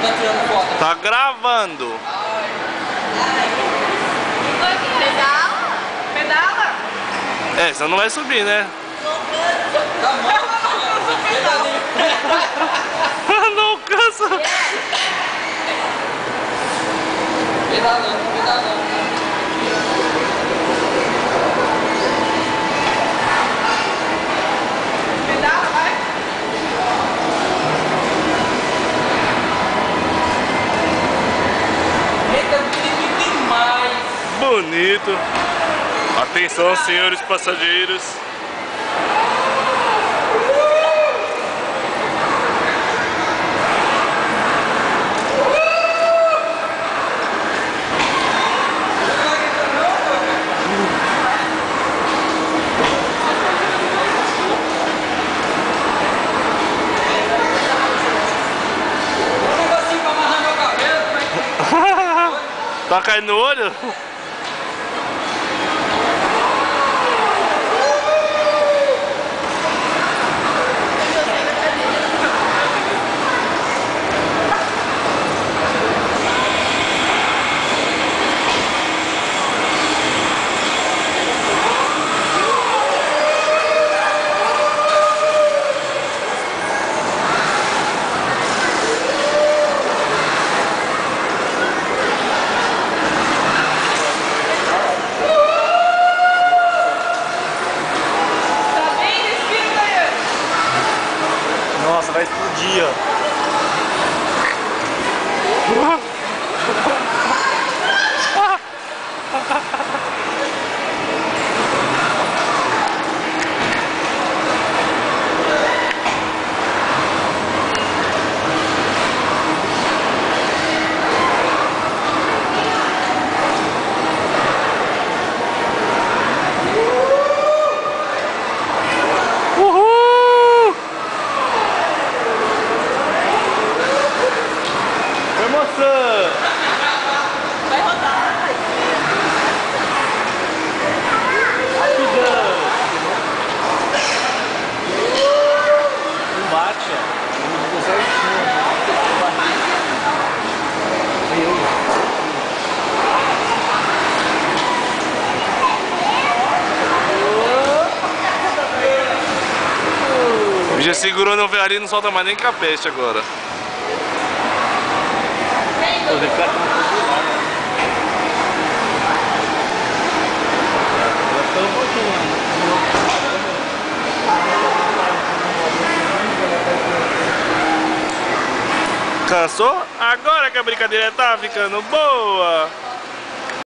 Tá tirando foto? Tá gravando. Pedala? Pedala? É, você não vai subir, né? Tá mal. Não cansa. Pedalando, pedalando. Pedala, vai. Eita, bonito demais. Bonito. Atenção, senhores passageiros. Um negocinho pra amarrar meu cabelo, Tá caindo no olho? Tá bem? Respira, Daiane. Nossa, vai explodir, ó. Uhul! Emoção! Vai rodar. Rapidão! Não bate, ó. Não certinho. Já segurou no véu ali e não solta mais nem capeste agora. Pô, deve ficar Cansou? Agora que a brincadeira tá ficando boa!